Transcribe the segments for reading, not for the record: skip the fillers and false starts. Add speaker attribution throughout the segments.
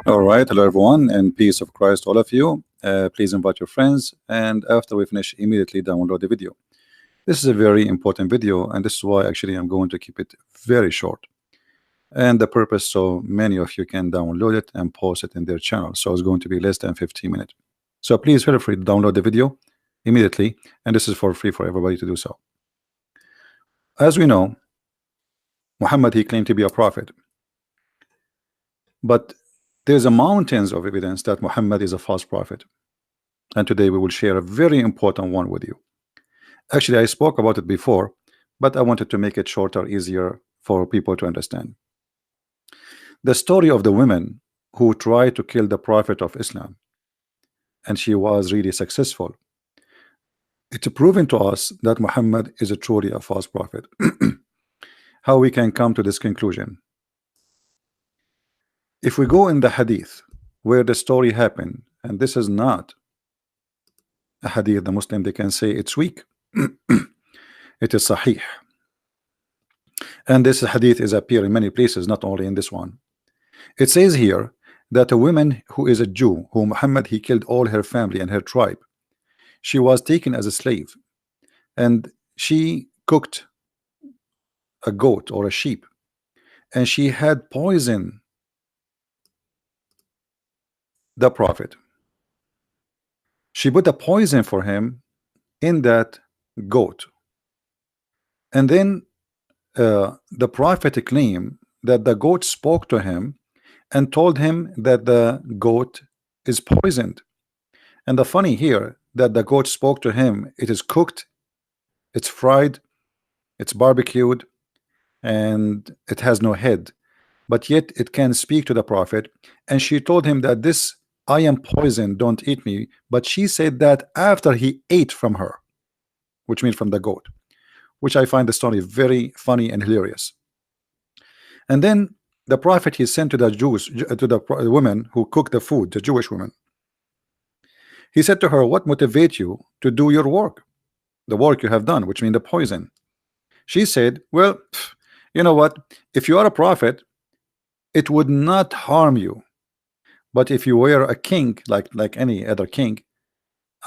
Speaker 1: All right, hello everyone, and peace of Christ, all of you. Please invite your friends, and after we finish, immediately download the video. This is a very important video, and this is why actually I'm going to keep it very short. And the purpose so many of you can download it and post it in their channel. So it's going to be less than 15 minutes. So please feel free to download the video immediately, and this is for free for everybody to do so. As we know, Muhammad, he claimed to be a prophet, but there's a mountains of evidence that Muhammad is a false prophet, and today we will share a very important one with you. Actually, I spoke about it before, but I wanted to make it shorter, easier for people to understand. The story of the woman who tried to kill the prophet of Islam, and she was really successful. It's proven to us that Muhammad is truly a false prophet. How we can come to this conclusion? If we go in the hadith where the story happened, and this is not a hadith, the Muslim, they can say it's weak. It is sahih, and this hadith is appear in many places, not only in this one. It says here that a woman who is a Jew, who Muhammad he killed all her family and her tribe, she was taken as a slave, and she cooked a goat or a sheep, and she had poison the prophet. She put a poison for him in that goat, and then the prophet claimed that the goat spoke to him and told him that the goat is poisoned. And the funny here that the goat spoke to him, it is cooked, it's fried, it's barbecued, and it has no head, but yet it can speak to the prophet. And she told him that this, I am poisoned, don't eat me. But she said that after he ate from her, which means from the goat, which I find the story very funny and hilarious. And then the prophet he sent to the Jews, to the woman who cooked the food, the Jewish woman. He said to her, what motivates you to do your work, the work you have done, which means the poison? She said, well, you know what, if you are a prophet, it would not harm you, but if you were a king, like any other king,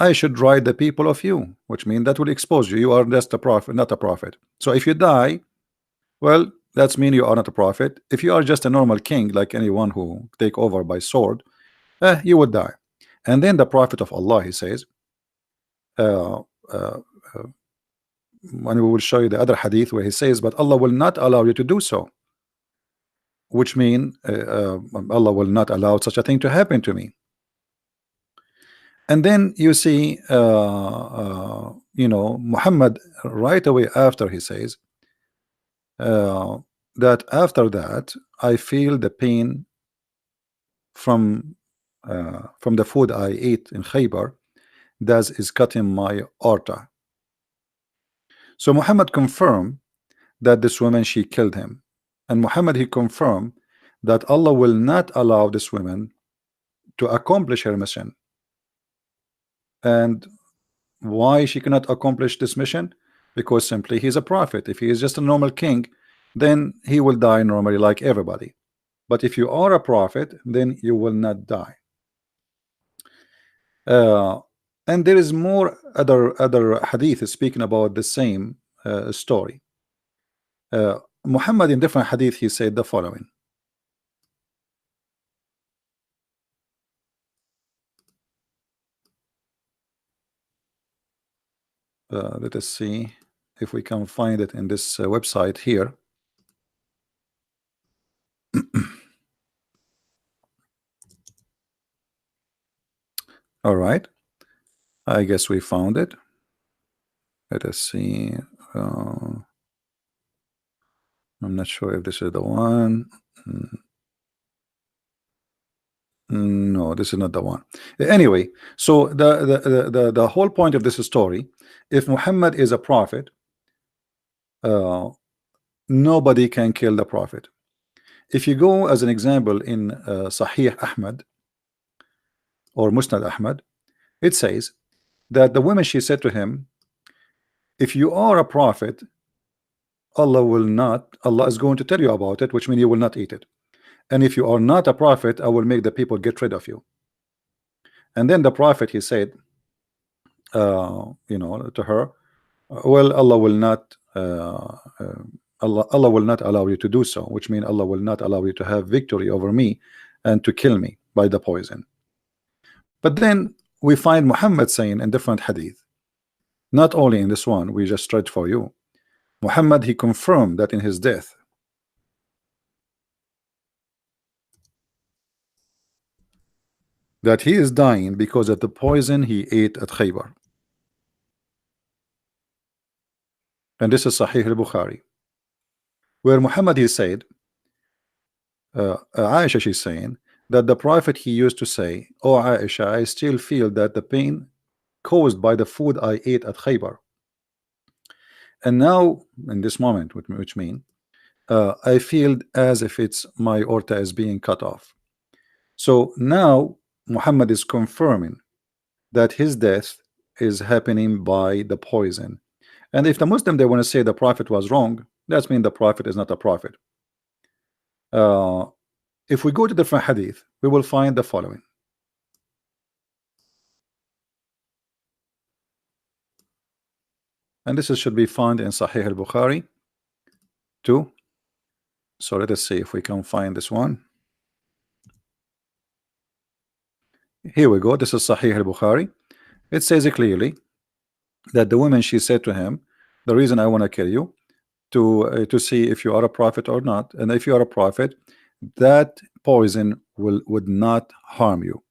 Speaker 1: I should write the people of you, which means that will expose you. You are just a prophet, not a prophet. So if you die, well, that's mean you are not a prophet. If you are just a normal king, like anyone who take over by sword, you would die. And then the prophet of Allah, he says, and we will show you the other hadith where he says, but Allah will not allow you to do so, which mean Allah will not allow such a thing to happen to me. And then you see, you know, Muhammad right away after he says that after that I feel the pain from the food I ate in Khaybar, that is cutting my artery. So Muhammad confirmed that this woman, she killed him, and Muhammad he confirmed that Allah will not allow this woman to accomplish her mission. And why she cannot accomplish this mission? Because simply he's a prophet. If he is just a normal king, then he will die normally like everybody. But if you are a prophet, then you will not die. And there is more other hadith speaking about the same story. Muhammad in different hadith he said the following. Let us see if we can find it in this website here. All right, I guess we found it. Let us see. I'm not sure if this is the one. No, this is not the one. Anyway, so the whole point of this story, if Muhammad is a prophet, nobody can kill the prophet. If you go as an example in Sahih Ahmad or Musnad Ahmad, it says that the woman, she said to him, if you are a prophet, Allah is going to tell you about it, which means you will not eat it. and if you are not a prophet, I will make the people get rid of you. And then the prophet, he said, to her, well, Allah will not Allah will not allow you to do so, which means Allah will not allow you to have victory over me and to kill me by the poison. But then we find Muhammad saying in different hadith, not only in this one we just read for you, Muhammad, he confirmed that in his death, that he is dying because of the poison he ate at Khaybar. And this is Sahih al-Bukhari, where Muhammad, he said, Aisha, she's saying that the prophet, he used to say, oh Aisha, I still feel that the pain caused by the food I ate at Khaybar. And now in this moment, which mean I feel as if it's my aorta is being cut off. So now Muhammad is confirming that his death is happening by the poison. And if the Muslim, they want to say the prophet was wrong, that means the prophet is not a prophet. If we go to different hadith, we will find the following. And this should be found in Sahih al-Bukhari too. So let us see if we can find this one. Here we go. This is Sahih al-Bukhari. It says it clearly that the woman, she said to him, the reason I want to kill you to see if you are a prophet or not, and if you are a prophet, that poison would not harm you.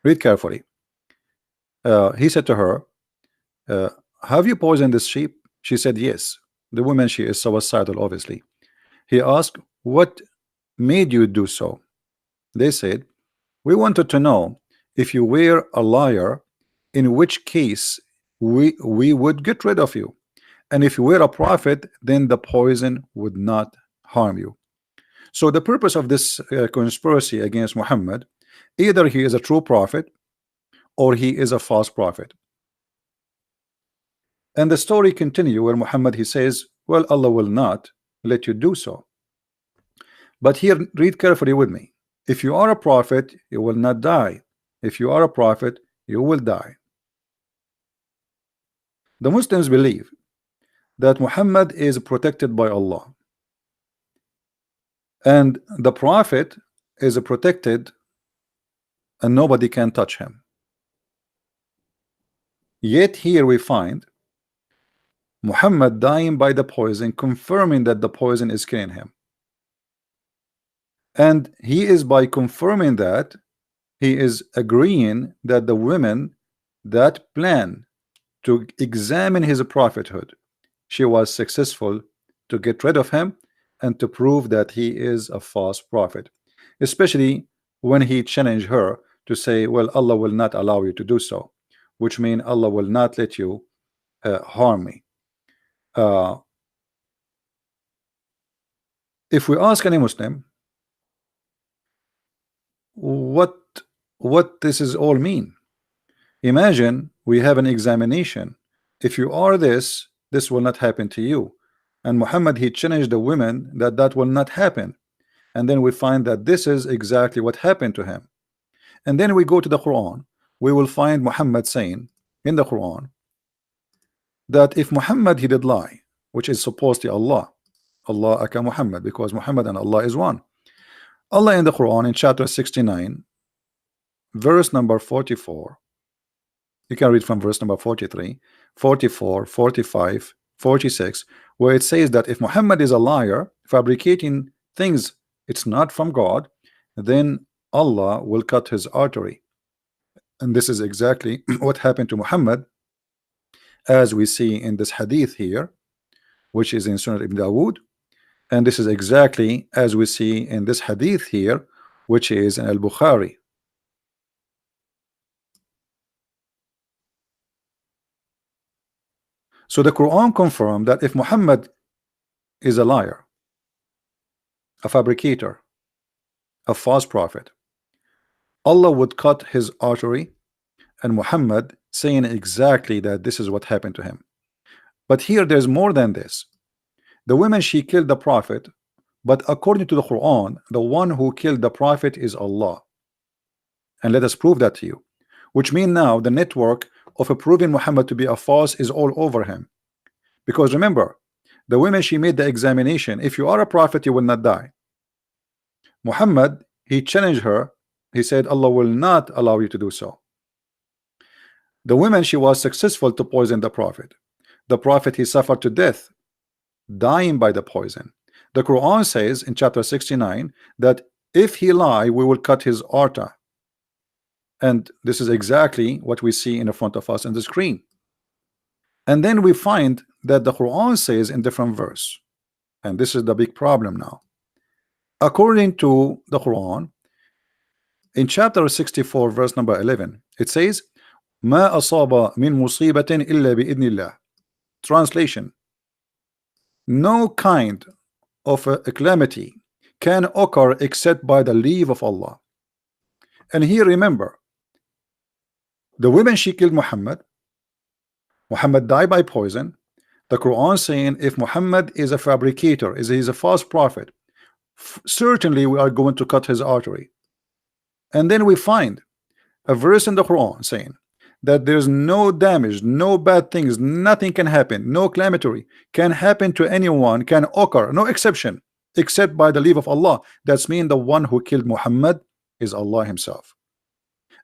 Speaker 1: Read carefully. He said to her, have you poisoned this sheep? She said yes. The woman, she is suicidal, obviously. He asked, what made you do so? They said, we wanted to know if you were a liar, in which case we would get rid of you, and if you were a prophet, then the poison would not harm you. So the purpose of this conspiracy against Muhammad, either he is a true prophet or he is a false prophet. And the story continue where Muhammad, he says, well, Allah will not let you do so. But here, read carefully with me. If you are a prophet, you will not die. If you are a prophet, you will die. The Muslims believe that Muhammad is protected by Allah, and the prophet is protected and nobody can touch him. Yet here we find Muhammad dying by the poison, confirming that the poison is killing him. And he is, by confirming that, he is agreeing that the women that plan to examine his prophethood, she was successful to get rid of him and to prove that he is a false prophet, especially when he challenged her to say, well, Allah will not allow you to do so, which means Allah will not let you harm me. If we ask any Muslim what this is all mean, imagine we have an examination. If you are this will not happen to you. And Muhammad, he challenged the women that will not happen. And then we find that this is exactly what happened to him. And then we go to the Quran, we will find Muhammad saying in the Quran that if Muhammad, he did lie, which is supposed to Allah aka Muhammad, because Muhammad and Allah is one. Allah in the Quran in chapter 69 verse number 44, you can read from verse number 43, 44, 45, 46, where it says that if Muhammad is a liar, fabricating things it's not from God, then Allah will cut his artery. And this is exactly what happened to Muhammad, as we see in this hadith here, which is in Sunan Ibn Dawood. And this is exactly as we see in this hadith here, which is in Al-Bukhari. So the Quran confirmed that if Muhammad is a liar, a fabricator, a false prophet, Allah would cut his artery, and Muhammad saying exactly that this is what happened to him. But here there's more than this. The woman, she killed the prophet But according to the Quran, the one who killed the prophet is Allah. And let us prove that to you. Which means now the network of proving Muhammad to be a false is all over him. Because remember, the women, she made the examination. If you are a prophet, you will not die. Muhammad, he challenged her. He said, Allah will not allow you to do so. The woman, she was successful to poison the prophet. The prophet, he suffered to death, dying by the poison. The Quran says in chapter 69 that if he lie, we will cut his artery. And this is exactly what we see in front of us on the screen. And then we find that the Quran says in different verse, and this is the big problem now. According to the Quran, in chapter 64 verse number 11, it says, ما أصاب من مصيبة إلا بإذن الله. Translation: no kind of a calamity can occur except by the leave of Allah. And here remember, the women, she killed Muhammad. Muhammad died by poison. The Quran saying if Muhammad is a fabricator, he's a false prophet, certainly we are going to cut his artery. And then we find a verse in the Quran saying that there's no damage, no bad things, nothing can happen, no calamity can happen to anyone, can occur, no exception, except by the leave of Allah. That's mean the one who killed Muhammad is Allah himself.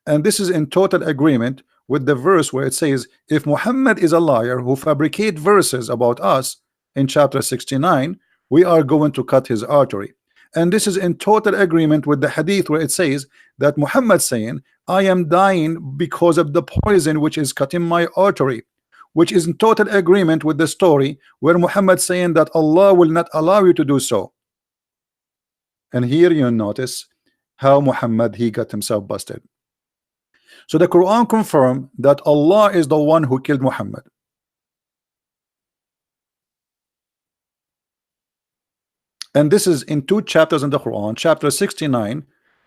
Speaker 1: And this is in total agreement with the verse where it says if Muhammad is a liar who fabricate verses about us in chapter 69, we are going to cut his artery. And this is in total agreement with the hadith where it says that Muhammad saying I am dying because of the poison which is cutting my artery, which is in total agreement with the story where Muhammad saying that Allah will not allow you to do so. And here you notice how Muhammad, he got himself busted. So the Quran confirmed that Allah is the one who killed Muhammad. And this is in two chapters in the Quran, chapter 69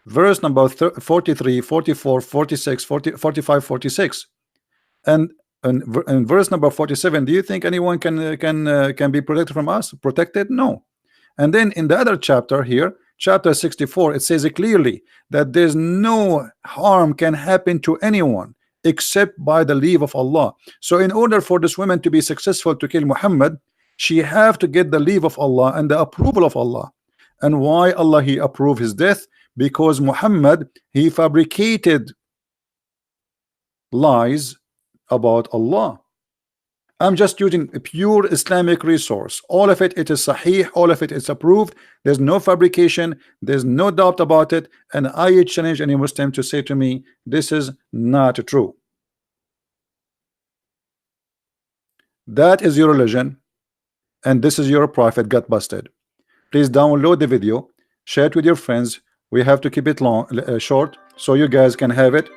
Speaker 1: verse number 43, 44, 46, 40, 45, 46. And in verse number 47, do you think anyone can be protected from us? Protected? No. And then in the other chapter here, chapter 64, it says clearly that there's no harm can happen to anyone except by the leave of Allah. So in order for this woman to be successful to kill Muhammad, she have to get the leave of Allah and the approval of Allah. And why Allah he approved his death? Because Muhammad, he fabricated lies about Allah. I'm just using a pure Islamic resource. All of it, it is sahih, all of it is approved. There's no fabrication, there's no doubt about it. And I challenge any Muslim to say to me, this is not true. That is your religion, and this is your prophet got busted. Please download the video, share it with your friends. We have to keep it long, short, so you guys can have it,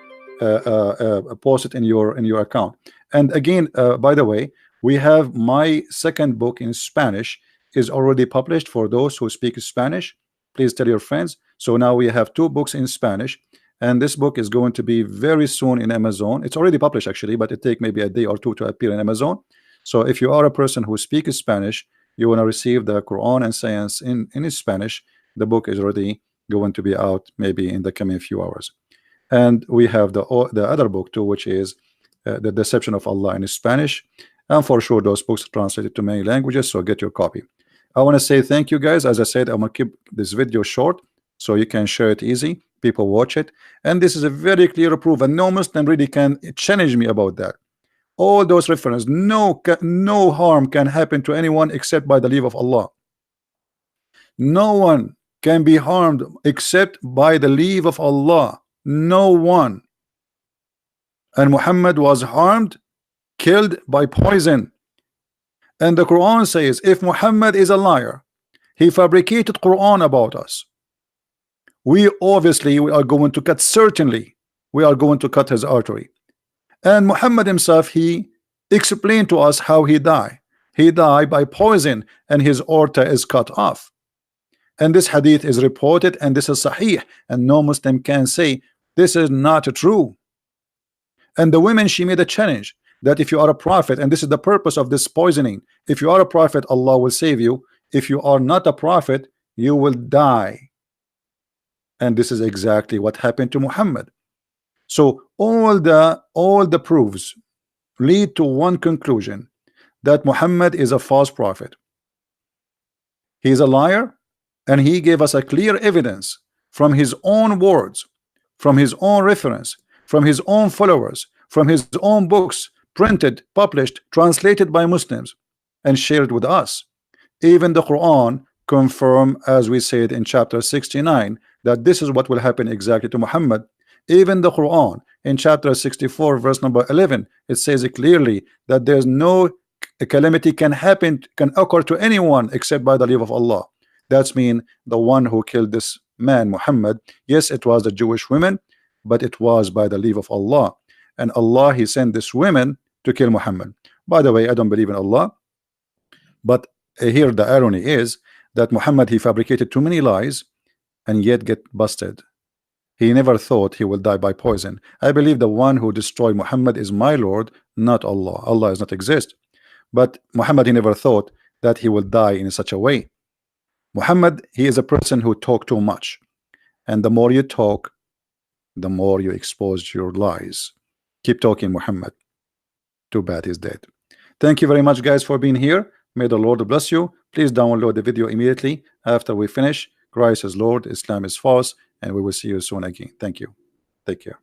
Speaker 1: post it in your account. And again, by the way, we have my second book in Spanish is already published for those who speak Spanish. Please tell your friends. So now we have two books in Spanish, and this book is going to be very soon in Amazon. It's already published actually, but it take maybe a day or two to appear in Amazon. So if you are a person who speaks Spanish, you want to receive the Quran and Science in Spanish, the book is already going to be out maybe in the coming few hours. And we have the other book too, which is The Deception of Allah in Spanish, and for sure those books are translated to many languages, so get your copy. I want to say thank you guys. As I said, I'm gonna keep this video short so you can share it easy, people watch it, and this is a very clear proof, and no Muslim really can challenge me about that. All those references, no harm can happen to anyone except by the leave of Allah. No one can be harmed except by the leave of Allah. No one. And Muhammad was harmed, killed by poison. And the Quran says if Muhammad is a liar, he fabricated Quran about us, we are going to cut, certainly we are going to cut his artery. And Muhammad himself, he explained to us how he died. He died by poison and his aorta is cut off. And this hadith is reported, and this is sahih, and no Muslim can say this is not true. And the women, she made a challenge that if you are a prophet, and this is the purpose of this poisoning, if you are a prophet, Allah will save you. If you are not a prophet, you will die. And this is exactly what happened to Muhammad. So all the proofs lead to one conclusion, that Muhammad is a false prophet. He is a liar, and he gave us a clear evidence from his own words, from his own reference, from his own followers, from his own books, printed, published, translated by Muslims, and shared with us. Even the Quran confirm, as we said in chapter 69, that this is what will happen exactly to Muhammad. Even the Quran in chapter 64 verse number 11, it says it clearly that there's no calamity can occur to anyone except by the leave of Allah. That's mean the one who killed this man Muhammad, yes, it was the Jewish women, but it was by the leave of Allah. And Allah, he sent this women to kill Muhammad. By the way, I don't believe in Allah, but here the irony is that Muhammad, he fabricated too many lies and yet get busted. He never thought he will die by poison. I believe the one who destroyed Muhammad is my Lord, not Allah. Allah does not exist. But Muhammad, he never thought that he will die in such a way. Muhammad, he is a person who talk too much, and the more you talk, the more you expose your lies. Keep talking, Muhammad. Too bad he's dead. Thank you very much, guys, for being here. May the Lord bless you. Please download the video immediately after we finish. Christ is Lord, Islam is false, and we will see you soon again. Thank you. Take care.